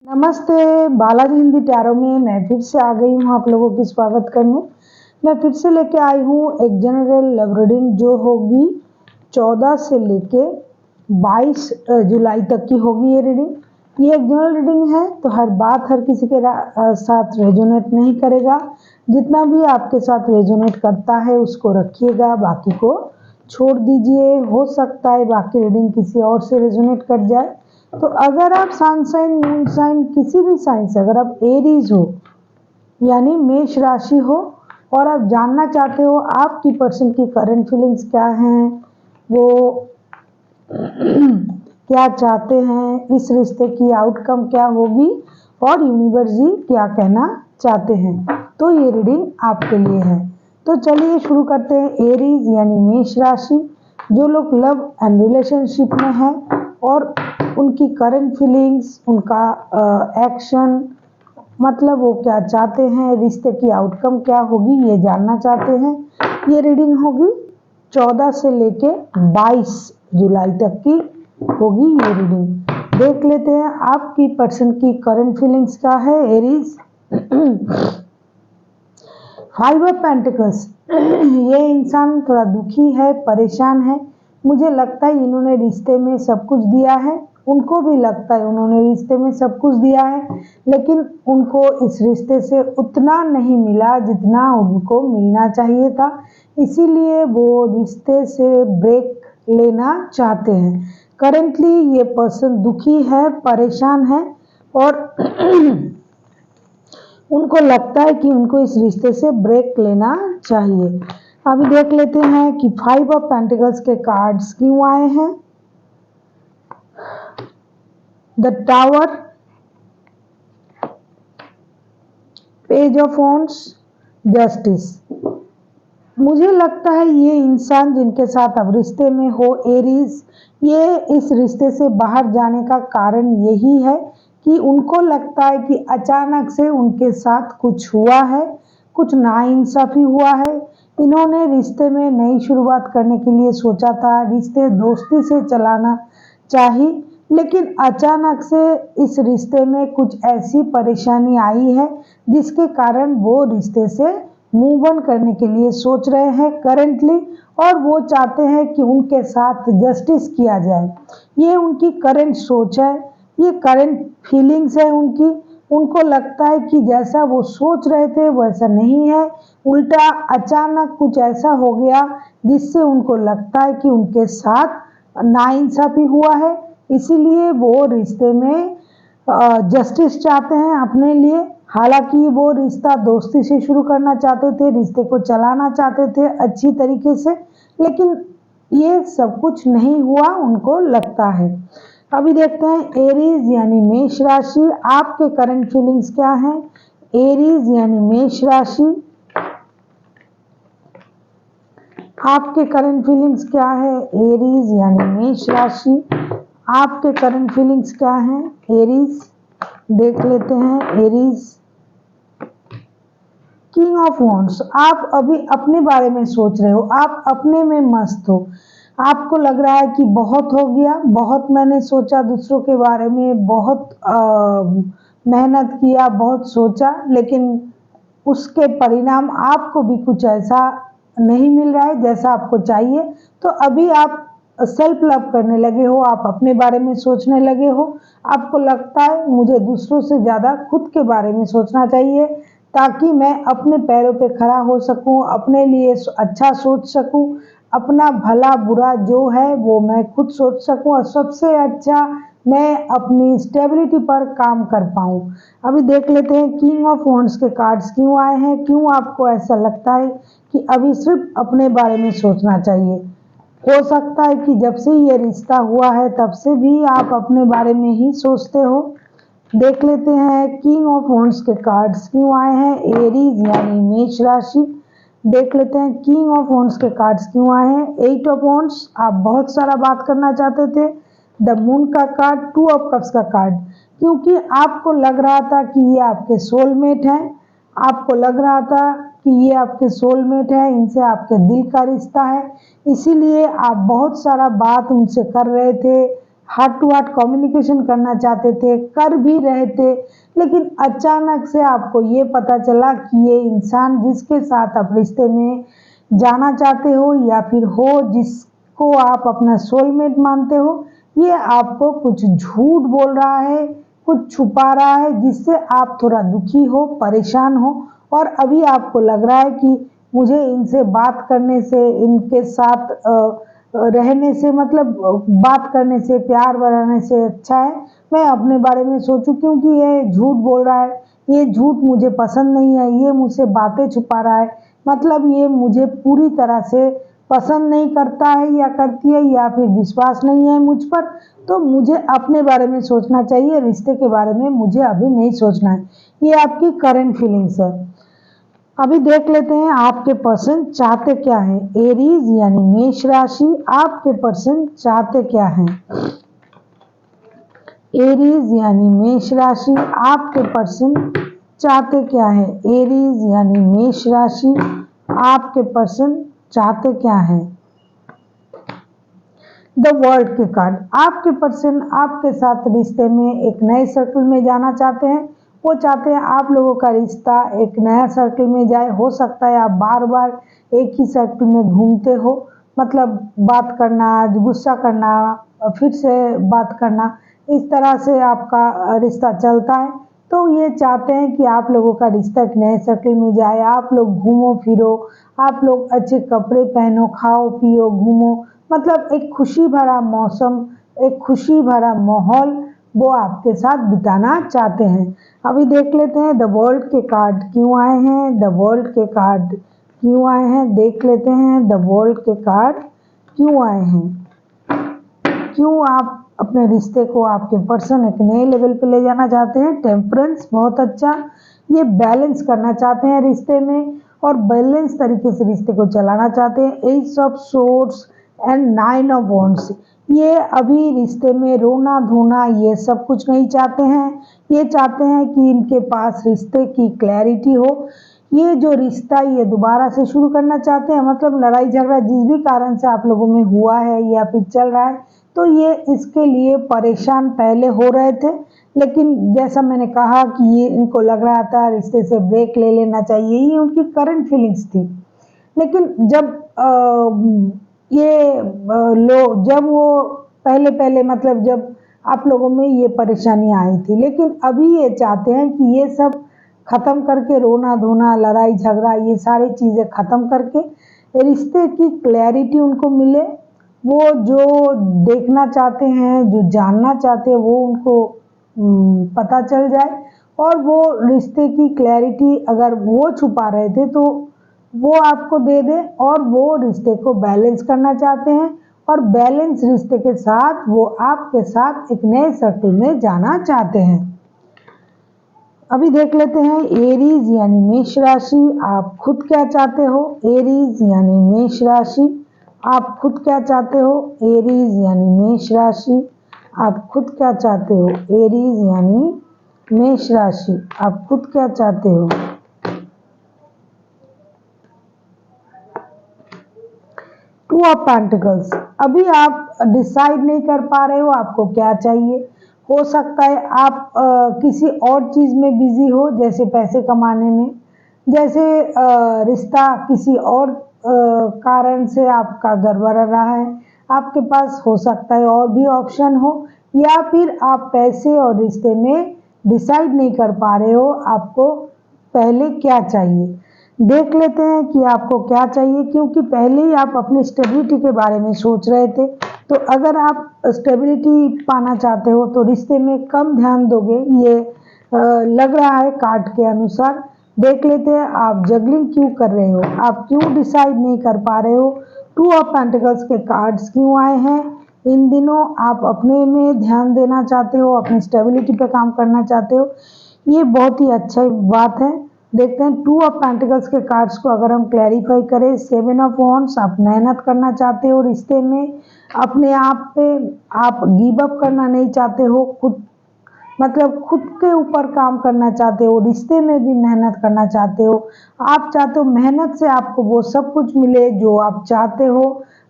नमस्ते, बालाजी हिंदी टैरो में मैं फिर से आ गई हूँ आप लोगों की स्वागत करने। मैं फिर से लेके आई हूँ एक जनरल लव रीडिंग जो होगी 14 से लेके 22 जुलाई तक की होगी ये रीडिंग। ये एक जनरल रीडिंग है तो हर बात हर किसी के साथ रेजोनेट नहीं करेगा। जितना भी आपके साथ रेजोनेट करता है उसको रखिएगा, बाकी को छोड़ दीजिए। हो सकता है बाकी रीडिंग किसी और से रेजोनेट कर जाए। तो अगर आप सन साइन, मून साइन, किसी भी साइन से अगर आप एरीज हो यानी मेष राशि हो और आप जानना चाहते हो आपकी पर्सन की करंट फीलिंग्स क्या हैं, वो क्या चाहते हैं, इस रिश्ते की आउटकम क्या होगी और यूनिवर्स जी क्या कहना चाहते हैं, तो ये रीडिंग आपके लिए है। तो चलिए शुरू करते हैं। एरीज यानी मेष राशि, जो लोग लव एंड रिलेशनशिप में हैं और उनकी करंट फीलिंग्स, उनका एक्शन, मतलब वो क्या चाहते हैं, रिश्ते की आउटकम क्या होगी ये जानना चाहते हैं। ये रीडिंग होगी 14 से लेके 22 जुलाई तक की होगी ये रीडिंग। देख लेते हैं आपकी पर्सन की करंट फीलिंग्स क्या है। एरीज 5 ऑफ पेंटिकल्स, ये इंसान थोड़ा दुखी है, परेशान है। मुझे लगता है इन्होंने रिश्ते में सब कुछ दिया है, उनको भी लगता है उन्होंने रिश्ते में सब कुछ दिया है, लेकिन उनको इस रिश्ते से उतना नहीं मिला जितना उनको मिलना चाहिए था। इसीलिए वो रिश्ते से ब्रेक लेना चाहते हैं। करेंटली ये पर्सन दुखी है, परेशान है और उनको लगता है कि उनको इस रिश्ते से ब्रेक लेना चाहिए। अभी देख लेते हैं कि 5 ऑफ पेंटिकल्स के कार्ड्स क्यों आए हैं। The tower, page of wands, justice. मुझे लगता है ये इंसान जिनके साथ अब रिश्ते में हो एरीज, ये इस रिश्ते से बाहर जाने का कारण यही है कि उनको लगता है कि अचानक से उनके साथ कुछ हुआ है, कुछ नाइंसाफी हुआ है। इन्होंने रिश्ते में नई शुरुआत करने के लिए सोचा था, रिश्ते दोस्ती से चलाना चाहिए, लेकिन अचानक से इस रिश्ते में कुछ ऐसी परेशानी आई है जिसके कारण वो रिश्ते से मूव ऑन करने के लिए सोच रहे हैं करेंटली, और वो चाहते हैं कि उनके साथ जस्टिस किया जाए। ये उनकी करंट सोच है, ये करंट फीलिंग्स है उनकी। उनको लगता है कि जैसा वो सोच रहे थे वैसा नहीं है, उल्टा अचानक कुछ ऐसा हो गया जिससे उनको लगता है कि उनके साथ नाइंसाफी हुआ है। इसीलिए वो रिश्ते में जस्टिस चाहते हैं अपने लिए। हालांकि वो रिश्ता दोस्ती से शुरू करना चाहते थे, रिश्ते को चलाना चाहते थे अच्छी तरीके से, लेकिन ये सब कुछ नहीं हुआ उनको लगता है। अभी देखते हैं एरीज यानी मेष राशि, आपके करंट फीलिंग्स क्या हैं। एरीज यानी मेष राशि, आपके करंट फीलिंग्स क्या है। एरीज यानी मेष राशि, आपके करंट फीलिंग्स क्या हैं। एरीज देख लेते हैं। एरीज, किंग ऑफ वॉन्ड्स, आप अभी अपने बारे में सोच रहे हो, आप अपने में मस्त हो। आपको लग रहा है कि बहुत हो गया, बहुत मैंने सोचा दूसरों के बारे में, बहुत मेहनत किया, बहुत सोचा, लेकिन उसके परिणाम आपको भी कुछ ऐसा नहीं मिल रहा है जैसा आपको चाहिए। तो अभी आप सेल्फ लव करने लगे हो, आप अपने बारे में सोचने लगे हो। आपको लगता है मुझे दूसरों से ज़्यादा खुद के बारे में सोचना चाहिए ताकि मैं अपने पैरों पे खड़ा हो सकूं, अपने लिए अच्छा सोच सकूं, अपना भला बुरा जो है वो मैं खुद सोच सकूं और सबसे अच्छा मैं अपनी स्टेबिलिटी पर काम कर पाऊं। अभी देख लेते हैं किंग ऑफ वॉन्ड्स के कार्ड्स क्यों आए हैं, क्यों आपको ऐसा लगता है कि अभी सिर्फ अपने बारे में सोचना चाहिए। हो सकता है कि जब से ये रिश्ता हुआ है तब से भी आप अपने बारे में ही सोचते हो। देख लेते हैं किंग ऑफ वॉन्ड्स के कार्ड्स क्यों आए हैं। एरीज यानी मेष राशि, देख लेते हैं किंग ऑफ वॉन्ड्स के कार्ड्स क्यों आए हैं। 8 ऑफ वॉन्ड्स, आप बहुत सारा बात करना चाहते थे। द मून का कार्ड, 2 ऑफ कप्स का कार्ड, क्योंकि आपको लग रहा था कि ये आपके सोलमेट हैं, आपको लग रहा था कि ये आपके सोलमेट है, इनसे आपके दिल का रिश्ता है, इसीलिए आप बहुत सारा बात उनसे कर रहे थे, हार्ट टू हार्ट कम्युनिकेशन करना चाहते थे, कर भी रहे थे, लेकिन अचानक से आपको ये पता चला कि ये इंसान जिसके साथ आप रिश्ते में जाना चाहते हो या फिर हो जिसको आप अपना सोलमेट मानते हो, ये आपको कुछ झूठ बोल रहा है, कुछ छुपा रहा है, जिससे आप थोड़ा दुखी हो, परेशान हो और अभी आपको लग रहा है कि मुझे इनसे बात करने से, इनके साथ रहने से, मतलब बात करने से, प्यार बढ़ाने से अच्छा है मैं अपने बारे में सोचूं, क्योंकि ये झूठ बोल रहा है, ये झूठ मुझे पसंद नहीं है, ये मुझसे बातें छुपा रहा है, मतलब ये मुझे पूरी तरह से पसंद नहीं करता है या करती है या फिर विश्वास नहीं है मुझ पर। तो मुझे अपने बारे में सोचना चाहिए, रिश्ते के बारे में मुझे अभी नहीं सोचना है। ये आपकी करंट फीलिंग्स है। अभी देख लेते हैं आपके पर्सन चाहते क्या है। एरीज यानी मेष राशि, आपके पर्सन चाहते क्या है। एरीज यानी मेष राशि, आपके पर्सन चाहते क्या है। एरीज यानी मेष राशि, आपके पर्सन चाहते क्या है। द वर्ल्ड के कार्ड, आपके पर्सन आपके साथ रिश्ते में एक नए सर्कल में जाना चाहते हैं। वो चाहते हैं आप लोगों का रिश्ता एक नया सर्कल में जाए। हो सकता है आप बार बार एक ही सर्कल में घूमते हो, मतलब बात करना, गुस्सा करना, फिर से बात करना, इस तरह से आपका रिश्ता चलता है। तो ये चाहते हैं कि आप लोगों का रिश्ता एक नए सर्कल में जाए, आप लोग घूमो फिरो, आप लोग अच्छे कपड़े पहनो, खाओ पियो, घूमो, मतलब एक खुशी भरा मौसम, एक खुशी भरा माहौल वो आपके साथ बिताना चाहते हैं। अभी देख लेते हैं द वर्ल्ड के कार्ड क्यों आए हैं। द वर्ल्ड के कार्ड क्यों आए हैं, देख लेते हैं द वर्ल्ड के कार्ड क्यों आए हैं। क्यों आप अपने रिश्ते को, आपके पर्सन एक नए लेवल पे ले जाना चाहते हैं। टेम्परेंस, बहुत अच्छा, ये बैलेंस करना चाहते हैं रिश्ते में और बैलेंस तरीके से रिश्ते को चलाना चाहते हैं। Ace of swords and 9 of wands, ये अभी रिश्ते में रोना धोना ये सब कुछ नहीं चाहते हैं। ये चाहते हैं कि इनके पास रिश्ते की क्लैरिटी हो। ये जो रिश्ता ये दोबारा से शुरू करना चाहते हैं, मतलब लड़ाई झगड़ा जिस भी कारण से आप लोगों में हुआ है या फिर चल रहा है, तो ये इसके लिए परेशान पहले हो रहे थे, लेकिन जैसा मैंने कहा कि ये इनको लग रहा था रिश्ते से ब्रेक ले लेना चाहिए, ये उनकी करंट फीलिंग्स थी। लेकिन जब जब वो पहले पहले, मतलब जब आप लोगों में ये परेशानी आई थी, लेकिन अभी ये चाहते हैं कि ये सब खत्म करके, रोना धोना, लड़ाई झगड़ा, ये सारी चीज़ें खत्म करके रिश्ते की क्लैरिटी उनको मिले। वो जो देखना चाहते हैं, जो जानना चाहते हैं, वो उनको पता चल जाए और वो रिश्ते की क्लैरिटी अगर वो छुपा रहे थे तो वो आपको दे दे और वो रिश्ते को बैलेंस करना चाहते हैं और बैलेंस रिश्ते के साथ वो आपके साथ एक नए सर्कल में जाना चाहते हैं। अभी देख लेते हैं एरीज यानी मेष राशि, आप खुद क्या चाहते हो। एरीज यानी मेष राशि, आप खुद क्या चाहते हो। एरीज यानी मेष राशि, आप खुद क्या चाहते हो। एरीज यानी मेष राशि, आप खुद क्या चाहते हो। टू ऑफ पेंटिकल्स, अभी आप डिसाइड नहीं कर पा रहे हो आपको क्या चाहिए। हो सकता है आप किसी और चीज़ में बिजी हो, जैसे पैसे कमाने में, जैसे रिश्ता किसी और कारण से आपका गड़बड़ रहा है। आपके पास हो सकता है और भी ऑप्शन हो, या फिर आप पैसे और रिश्ते में डिसाइड नहीं कर पा रहे हो आपको पहले क्या चाहिए। देख लेते हैं कि आपको क्या चाहिए, क्योंकि पहले ही आप अपनी स्टेबिलिटी के बारे में सोच रहे थे। तो अगर आप स्टेबिलिटी पाना चाहते हो तो रिश्ते में कम ध्यान दोगे, ये लग रहा है कार्ड के अनुसार। देख लेते हैं आप जगलिंग क्यों कर रहे हो, आप क्यों डिसाइड नहीं कर पा रहे हो। टू ऑफ पेंटिकल्स के कार्ड्स क्यों आए हैं। इन दिनों आप अपने में ध्यान देना चाहते हो, अपनी स्टेबिलिटी पे काम करना चाहते हो, ये बहुत ही अच्छा बात है। देखते हैं टू ऑफ पेंटिकल्स के कार्ड्स को अगर हम क्लैरिफाई करें। 7 ऑफ वॉन्ड्स, आप मेहनत करना चाहते हो रिश्ते में, अपने आप पे आप गिव अप करना नहीं चाहते हो, खुद मतलब खुद के ऊपर काम करना चाहते हो, रिश्ते में भी मेहनत करना चाहते हो। आप चाहते हो मेहनत से आपको वो सब कुछ मिले जो आप चाहते हो,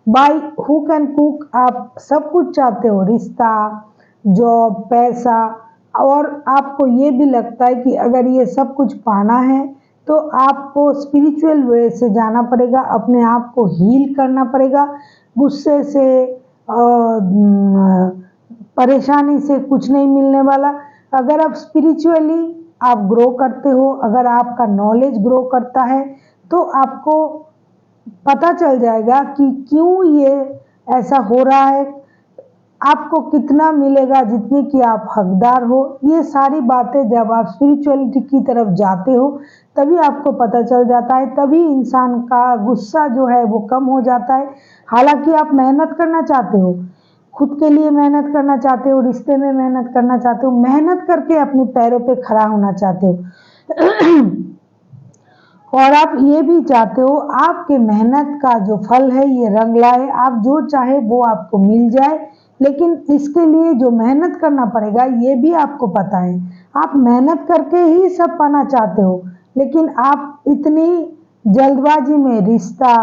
बाय हुक एंड कुक आप सब कुछ चाहते हो, रिश्ता, जॉब, पैसा, और आपको ये भी लगता है कि अगर ये सब कुछ पाना है तो आपको स्पिरिचुअल वे से जाना पड़ेगा, अपने आप को हील करना पड़ेगा। गुस्से से परेशानी से कुछ नहीं मिलने वाला। अगर आप स्पिरिचुअली आप ग्रो करते हो, अगर आपका नॉलेज ग्रो करता है, तो आपको पता चल जाएगा कि क्यों ये ऐसा हो रहा है, आपको कितना मिलेगा जितने की आप हकदार हो। ये सारी बातें जब आप स्पिरिचुअलिटी की तरफ जाते हो तभी आपको पता चल जाता है, तभी इंसान का गुस्सा जो है वो कम हो जाता है। हालांकि आप मेहनत करना चाहते हो, खुद के लिए मेहनत करना चाहते हो, रिश्ते में मेहनत करना चाहते हो, मेहनत करके अपने पैरों पे खड़ा होना चाहते हो और आप ये भी चाहते हो आपके मेहनत का जो फल है ये रंग लाए, आप जो चाहे वो आपको मिल जाए। लेकिन इसके लिए जो मेहनत करना पड़ेगा ये भी आपको पता है। आप मेहनत करके ही सब पाना चाहते हो, लेकिन आप इतनी जल्दबाजी में रिश्ता,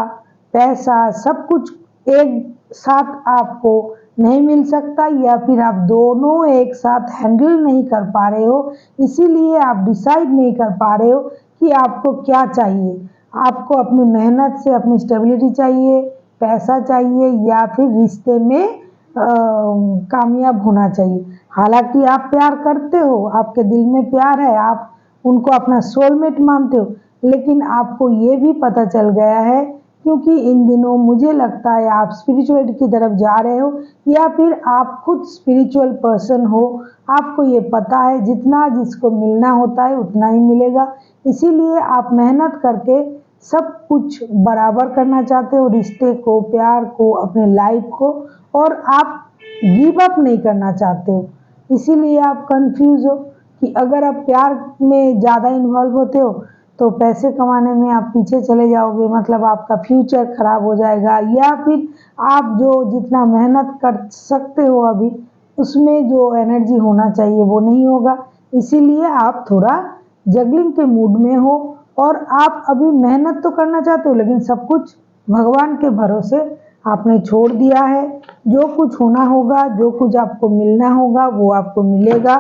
पैसा, सब कुछ एक साथ आपको नहीं मिल सकता, या फिर आप दोनों एक साथ हैंडल नहीं कर पा रहे हो, इसीलिए आप डिसाइड नहीं कर पा रहे हो कि आपको क्या चाहिए। आपको अपनी मेहनत से अपनी स्टेबिलिटी चाहिए, पैसा चाहिए, या फिर रिश्ते में कामयाब होना चाहिए। हालांकि आप प्यार करते हो, आपके दिल में प्यार है, आप उनको अपना सोलमेट मानते हो, लेकिन आपको ये भी पता चल गया है, क्योंकि इन दिनों मुझे लगता है आप स्पिरिचुअलिटी की तरफ जा रहे हो, या फिर आप खुद स्पिरिचुअल पर्सन हो। आपको ये पता है जितना जिसको मिलना होता है उतना ही मिलेगा, इसीलिए आप मेहनत करके सब कुछ बराबर करना चाहते हो, रिश्ते को, प्यार को, अपने लाइफ को, और आप गिव अप नहीं करना चाहते हो। इसीलिए आप कंफ्यूज हो कि अगर आप प्यार में ज़्यादा इन्वॉल्व होते हो तो पैसे कमाने में आप पीछे चले जाओगे, मतलब आपका फ्यूचर खराब हो जाएगा, या फिर आप जो जितना मेहनत कर सकते हो अभी उसमें जो एनर्जी होना चाहिए वो नहीं होगा। इसीलिए आप थोड़ा जगलिंग के मूड में हो, और आप अभी मेहनत तो करना चाहते हो लेकिन सब कुछ भगवान के भरोसे आपने छोड़ दिया है। जो कुछ होना होगा, जो कुछ आपको मिलना होगा वो आपको मिलेगा,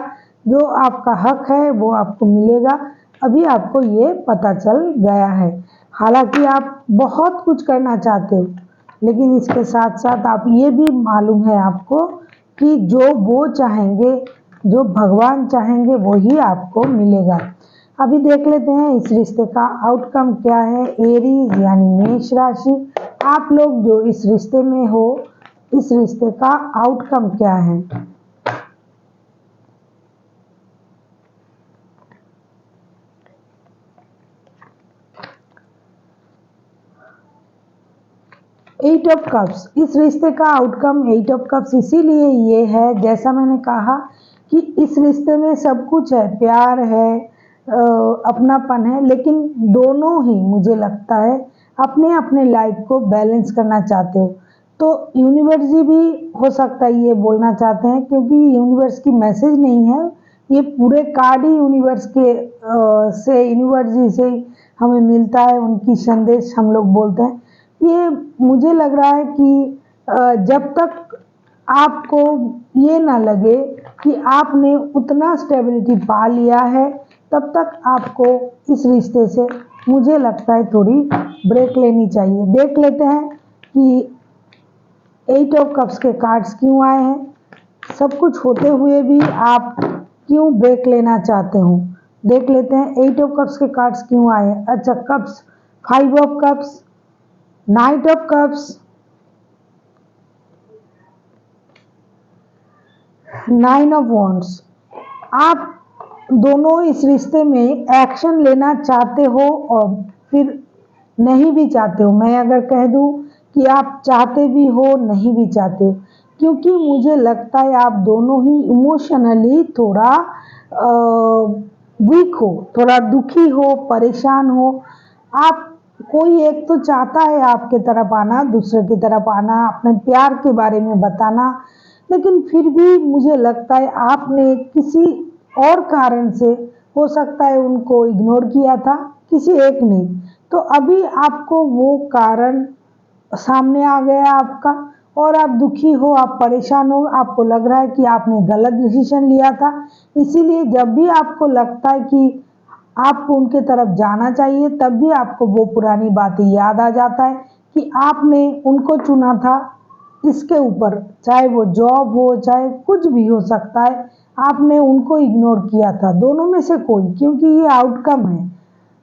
जो आपका हक है वो आपको मिलेगा। अभी आपको ये पता चल गया है। हालांकि आप बहुत कुछ करना चाहते हो, लेकिन इसके साथ साथ आप ये भी मालूम है आपको कि जो वो चाहेंगे, जो भगवान चाहेंगे वो ही आपको मिलेगा। अभी देख लेते हैं इस रिश्ते का आउटकम क्या है। एरीज यानी मेष राशि, आप लोग जो इस रिश्ते में हो, इस रिश्ते का आउटकम क्या है। एट ऑफ कप्स, इस रिश्ते का आउटकम एट ऑफ कप्स इसीलिए ये है, जैसा मैंने कहा कि इस रिश्ते में सब कुछ है, प्यार है, अपनापन है, लेकिन दोनों ही मुझे लगता है अपने अपने लाइफ को बैलेंस करना चाहते हो। तो यूनिवर्स जी भी हो सकता है ये बोलना चाहते हैं, क्योंकि यूनिवर्स की मैसेज नहीं है, ये पूरे कार्ड ही यूनिवर्स के से, यूनिवर्स जी से हमें मिलता है, उनकी संदेश हम लोग बोलते हैं। ये मुझे लग रहा है कि जब तक आपको ये ना लगे कि आपने उतना स्टेबिलिटी पा लिया है, तब तक आपको इस रिश्ते से मुझे लगता है थोड़ी ब्रेक लेनी चाहिए। देख लेते हैं कि एट ऑफ कप्स के कार्ड्स क्यों आए हैं, सब कुछ होते हुए भी आप क्यों ब्रेक लेना चाहते हो। देख लेते हैं एट ऑफ कप्स के कार्ड्स क्यों आए हैं। अच्छा, cups, five of cups, night of cups, nine of wands. आप दोनों इस रिश्ते में एक्शन लेना चाहते हो और फिर नहीं भी चाहते हो। मैं अगर कह दूं कि आप चाहते भी हो, नहीं भी चाहते हो, क्योंकि मुझे लगता है आप दोनों ही इमोशनली थोड़ा वीक हो, थोड़ा दुखी हो, परेशान हो। आप कोई एक तो चाहता है आपके तरफ आना, दूसरे की तरफ आना, अपने प्यार के बारे में बताना, लेकिन फिर भी मुझे लगता है आपने किसी और कारण से, हो सकता है उनको इग्नोर किया था, किसी एक ने, तो अभी आपको वो कारण सामने आ गया आपका और आप दुखी हो, आप परेशान हो, आपको लग रहा है कि आपने गलत डिसीजन लिया था। इसीलिए जब भी आपको लगता है कि आपको उनके तरफ जाना चाहिए, तब भी आपको वो पुरानी बातें याद आ जाता है कि आपने उनको चुना था इसके ऊपर, चाहे वो जॉब हो, चाहे कुछ भी हो सकता है, आपने उनको इग्नोर किया था, दोनों में से कोई, क्योंकि ये आउटकम है।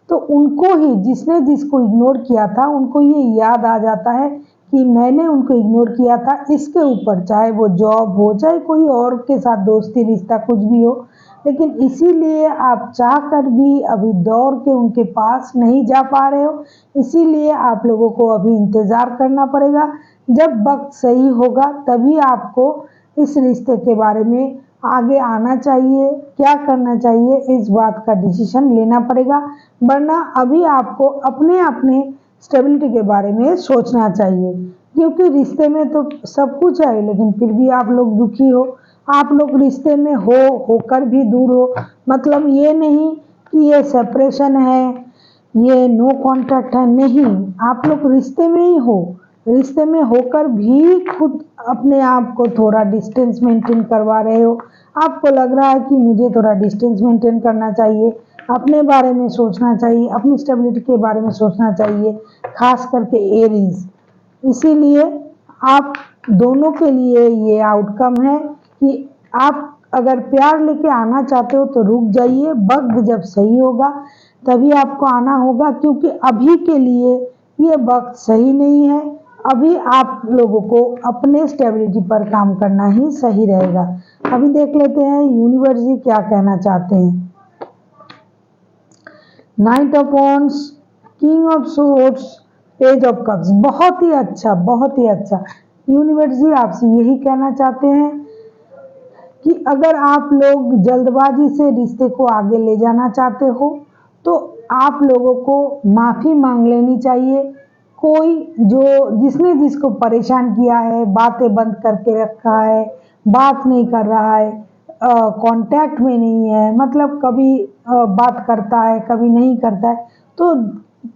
तो उनको ही, जिसने जिसको इग्नोर किया था, उनको ये याद आ जाता है कि मैंने उनको इग्नोर किया था इसके ऊपर, चाहे वो जॉब हो, चाहे कोई और के साथ दोस्ती रिश्ता कुछ भी हो। लेकिन इसीलिए आप चाह कर भी अभी दौड़ के उनके पास नहीं जा पा रहे हो। इसीलिए आप लोगों को अभी इंतज़ार करना पड़ेगा। जब वक्त सही होगा तभी आपको इस रिश्ते के बारे में आगे आना चाहिए, क्या करना चाहिए, इस बात का डिसीजन लेना पड़ेगा। वरना अभी आपको अपने अपने स्टेबिलिटी के बारे में सोचना चाहिए, क्योंकि रिश्ते में तो सब कुछ है, लेकिन फिर भी आप लोग दुखी हो। आप लोग रिश्ते में होकर भी दूर हो। मतलब ये नहीं कि ये सेपरेशन है, ये नो कॉन्टैक्ट है, नहीं, आप लोग रिश्ते में ही हो। रिश्ते में होकर भी खुद अपने आप को थोड़ा डिस्टेंस मेंटेन करवा रहे हो। आपको लग रहा है कि मुझे थोड़ा डिस्टेंस मेंटेन करना चाहिए, अपने बारे में सोचना चाहिए, अपनी स्टेबिलिटी के बारे में सोचना चाहिए, खास करके एरीज। इसीलिए आप दोनों के लिए ये आउटकम है कि आप अगर प्यार लेके आना चाहते हो तो रुक जाइए, वक्त जब सही होगा तभी आपको आना होगा, क्योंकि अभी के लिए ये वक्त सही नहीं है। अभी आप लोगों को अपने स्टेबिलिटी पर काम करना ही सही रहेगा। अभी देख लेते हैं यूनिवर्स जी क्या कहना चाहते हैं। Night of wands, king of swords, page of cups. बहुत ही अच्छा, बहुत ही अच्छा। यूनिवर्स जी आपसे यही कहना चाहते हैं कि अगर आप लोग जल्दबाजी से रिश्ते को आगे ले जाना चाहते हो तो आप लोगों को माफ़ी मांग लेनी चाहिए। कोई जो जिसने जिसको परेशान किया है, बातें बंद करके रखा है, बात नहीं कर रहा है, कांटेक्ट में नहीं है, मतलब कभी बात करता है कभी नहीं करता है, तो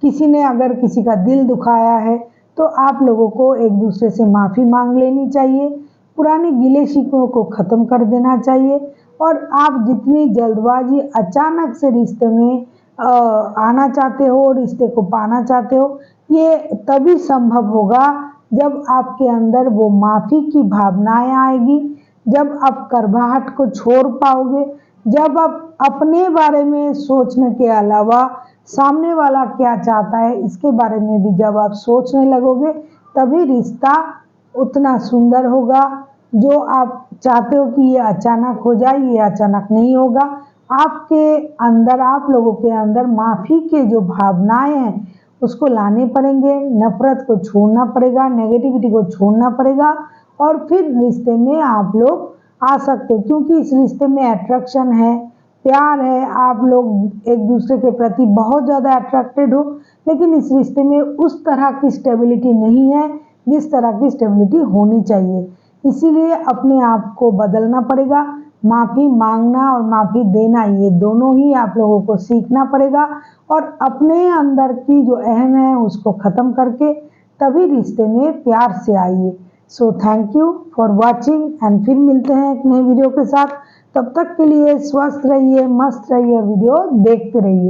किसी ने अगर किसी का दिल दुखाया है तो आप लोगों को एक दूसरे से माफ़ी मांग लेनी चाहिए। पुराने गिले शिकवों को ख़त्म कर देना चाहिए। और आप जितनी जल्दबाजी अचानक से रिश्ते में आना चाहते हो, रिश्ते को पाना चाहते हो, ये तभी संभव होगा जब आपके अंदर वो माफ़ी की भावनाएं आएगी, जब आप कर्बाहट को छोड़ पाओगे, जब आप अपने बारे में सोचने के अलावा सामने वाला क्या चाहता है इसके बारे में भी जब आप सोचने लगोगे, तभी रिश्ता उतना सुंदर होगा। जो आप चाहते हो कि ये अचानक हो जाए, ये अचानक नहीं होगा। आपके अंदर, आप लोगों के अंदर माफ़ी के जो भावनाएं हैं उसको लाने पड़ेंगे, नफरत को छोड़ना पड़ेगा, नेगेटिविटी को छोड़ना पड़ेगा, और फिर रिश्ते में आप लोग आ सकते हो। क्योंकि इस रिश्ते में अट्रैक्शन है, प्यार है, आप लोग एक दूसरे के प्रति बहुत ज़्यादा अट्रैक्टेड हो, लेकिन इस रिश्ते में उस तरह की स्टेबिलिटी नहीं है जिस तरह की स्टेबिलिटी होनी चाहिए। इसीलिए अपने आप को बदलना पड़ेगा। माफ़ी मांगना और माफ़ी देना, ये दोनों ही आप लोगों को सीखना पड़ेगा, और अपने अंदर की जो अहम है उसको ख़त्म करके तभी रिश्ते में प्यार से आइए। So thank you for watching, and फिर मिलते हैं एक नए वीडियो के साथ। तब तक के लिए स्वस्थ रहिए, मस्त रहिए, वीडियो देखते रहिए।